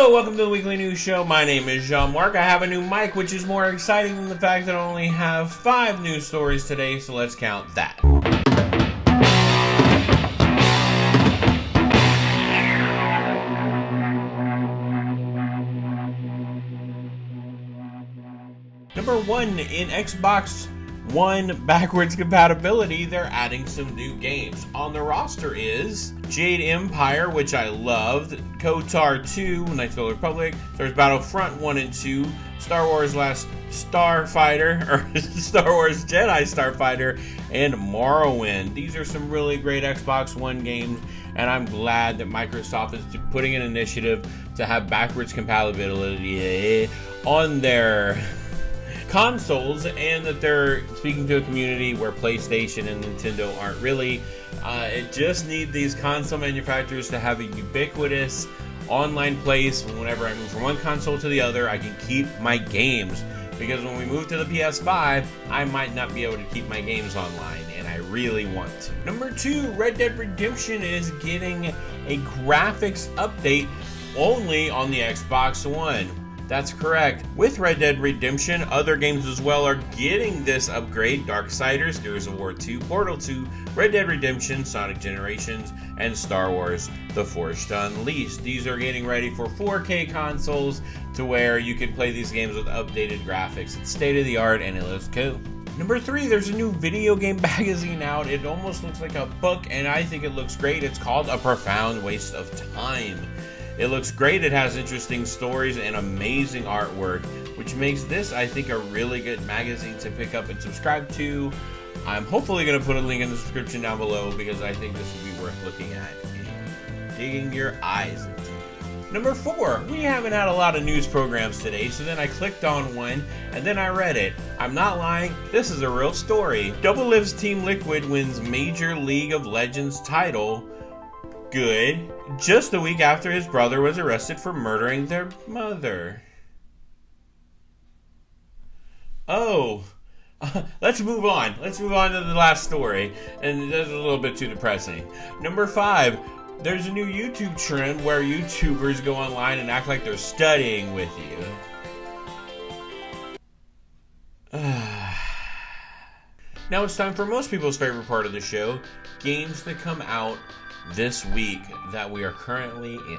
Hello, welcome to the Weekly News Show. My name is Jean-Marc. I have a new mic, which is more exciting than the fact that I only have 5 news stories today, so let's count that. Number 1, in Xbox One backwards compatibility, they're adding some new games. On the roster is Jade Empire, which I loved, KOTOR 2, Knights of the Old Republic, there's Battlefront 1 and 2, Star Wars Last Starfighter, or Star Wars Jedi Starfighter, and Morrowind. These are some really great Xbox One games, and I'm glad that Microsoft is putting an initiative to have backwards compatibility on their consoles, and that they're speaking to a community where PlayStation and Nintendo aren't really. It just need these console manufacturers to have a ubiquitous online place. Whenever I move from one console to the other, I can keep my games, because when we move to the PS5, I might not be able to keep my games online, and I really want to. Number 2, Red Dead Redemption is getting a graphics update only on the Xbox One. That's correct. With Red Dead Redemption, other games as well are getting this upgrade. Darksiders, Gears of War 2, Portal 2, Red Dead Redemption, Sonic Generations, and Star Wars The Force Unleashed. These are getting ready for 4K consoles, to where you can play these games with updated graphics. It's state of the art and it looks cool. Number 3, there's a new video game magazine out. It almost looks like a book, and I think it looks great. It's called A Profound Waste of Time. It looks great. It has interesting stories and amazing artwork, which makes this, I think, a really good magazine to pick up and subscribe to. I'm hopefully going to put a link in the description down below, because I think this would be worth looking at and digging your eyes into. Number 4, we haven't had a lot of news programs today, so then I clicked on one and then I read it. I'm not lying, this is a real story. Double Live's Team Liquid wins Major League of Legends title. Good. Just a week after his brother was arrested for murdering their mother. Oh. Let's move on. Let's move on to the last story. And that's a little bit too depressing. Number 5. There's a new YouTube trend where YouTubers go online and act like they're studying with you. Now it's time for most people's favorite part of the show, games that come out this week that we are currently in.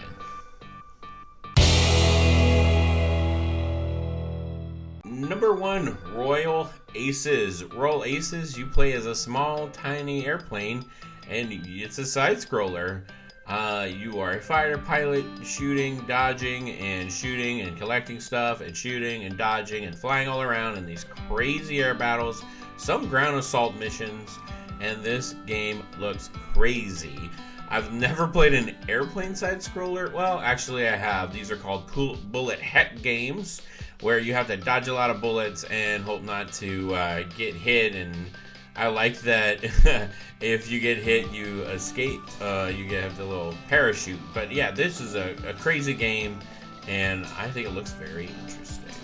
Number 1, Royal Aces. Royal Aces, you play as a small, tiny airplane, and it's a side-scroller. You are a fighter pilot, shooting, dodging, and collecting stuff, and shooting, and dodging, and flying all around in these crazy air battles, some ground assault missions, and this game looks crazy. I've never played an airplane side-scroller. Well, actually I have. These are called bullet heck games, where you have to dodge a lot of bullets and hope not to get hit. And I like that if you get hit, you escape. You have the little parachute. But yeah, this is a crazy game, and I think it looks very interesting.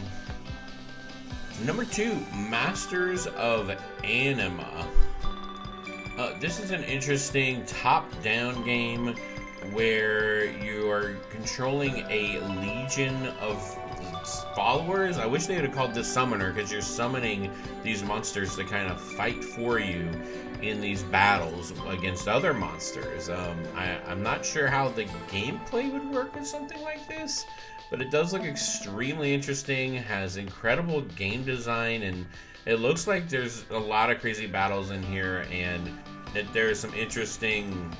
Number 2, Masters of Anima. This is an interesting top-down game where you are controlling a legion of followers. I wish they would have called this summoner, because you're summoning these monsters to kind of fight for you in these battles against other monsters. I'm not sure how the gameplay would work with something like this, but it does look extremely interesting, has incredible game design, and it looks like there's a lot of crazy battles in here, and that there's some interesting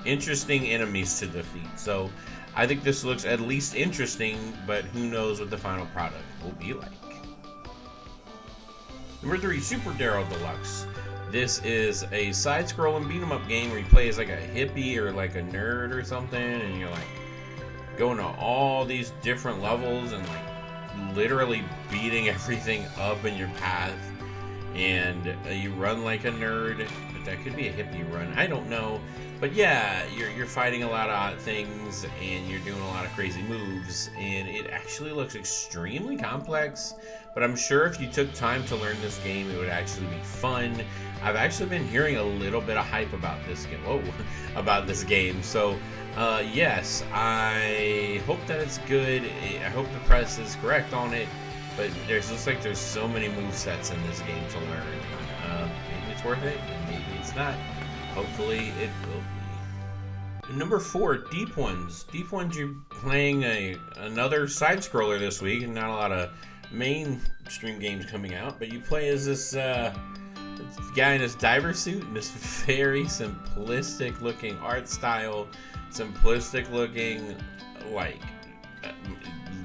enemies to defeat. So I think this looks at least interesting, but who knows what the final product will be like. Number 3, Super Darrow Deluxe. This is a side-scrolling beat-em-up game where you play as like a hippie or like a nerd or something, and you're like going to all these different levels and like literally beating everything up in your path, and you run like a nerd. but that could be a hippie run. I don't know. But yeah, you're fighting a lot of odd things, and you're doing a lot of crazy moves, and it actually looks extremely complex, but I'm sure if you took time to learn this game, it would actually be fun. I've actually been hearing a little bit of hype about this game. About this game. So, yes, I hope that it's good. I hope the press is correct on it, but looks like there's so many movesets in this game to learn. Maybe it's worth it, maybe it's not. Hopefully it will be. Number 4, Deep Ones. Deep Ones, you're playing another side-scroller this week, and not a lot of mainstream games coming out, but you play as this guy in his diver suit and this very simplistic looking art style, simplistic looking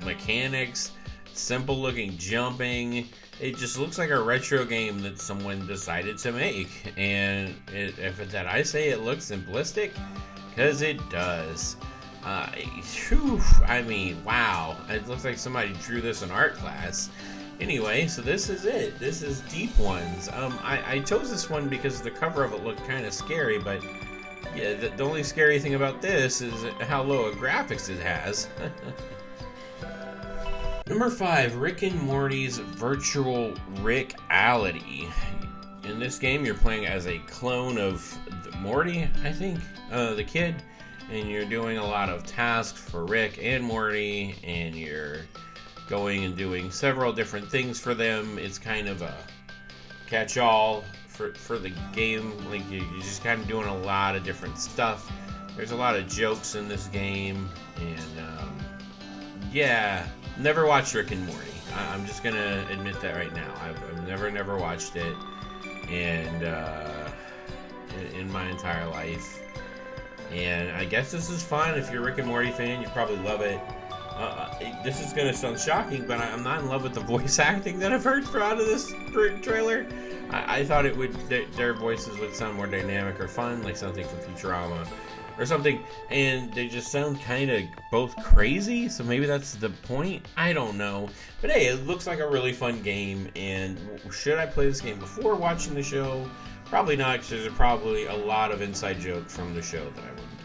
mechanics, simple looking jumping. It just looks like a retro game that someone decided to make, and that I say it looks simplistic, because it does. I mean, wow, it looks like somebody drew this in art class. Anyway, so this is it. This is Deep Ones. I chose this one because the cover of it looked kind of scary, but yeah, the only scary thing about this is how low a graphics it has. Number 5, Rick and Morty's Virtual Rick-ality. In this game, you're playing as a clone of Morty, I think, the kid, and you're doing a lot of tasks for Rick and Morty, and you're going and doing several different things for them. It's kind of a catch-all for the game. Like, you're just kind of doing a lot of different stuff. There's a lot of jokes in this game, and yeah. Never watched Rick and Morty. I'm just gonna admit that right now. I've never watched it, and in my entire life. And I guess this is fun. If you're a Rick and Morty fan, you probably love it. This is gonna sound shocking, but I'm not in love with the voice acting that I've heard out of this trailer. I thought their voices would sound more dynamic or fun, like something from Futurama or something, and they just sound kind of both crazy, so maybe that's the point. I don't know. But hey, it looks like a really fun game, and should I play this game before watching the show? Probably not, because there's probably a lot of inside jokes from the show that I wouldn't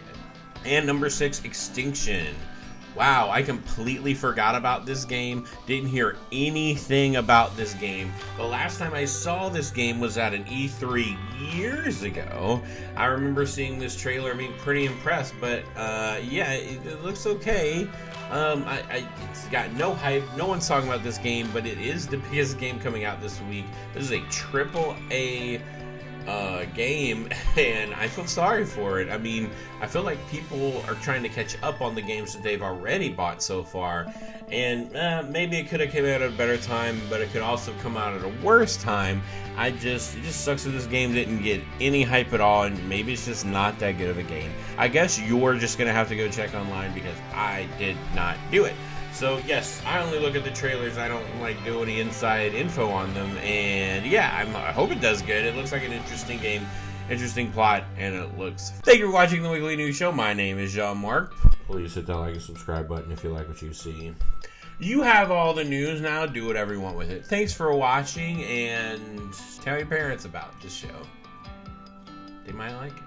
get. And number 6, Extinction. Wow, I completely forgot about this game. Didn't hear anything about this game. The last time I saw this game was at an E3 years ago. I remember seeing this trailer and being pretty impressed, but yeah, it looks okay. It's got no hype. No one's talking about this game, but it is the biggest game coming out this week. This is a AAA game, and I feel sorry for it. I mean, I feel like people are trying to catch up on the games that they've already bought so far, and maybe it could have come out at a better time, but it could also come out at a worse time. It just sucks that this game didn't get any hype at all, and maybe it's just not that good of a game. I guess you're just gonna have to go check online, because I did not do it. So yes, I only look at the trailers. I don't do any inside info on them, and yeah, I hope it does good. It looks like an interesting game, interesting plot, and it looks. Thank you for watching the Weekly News Show. My name is Jean-Marc. Please hit that like and subscribe button if you like what you see. You have all the news now. Do whatever you want with it. Thanks for watching, and tell your parents about this show. They might like it.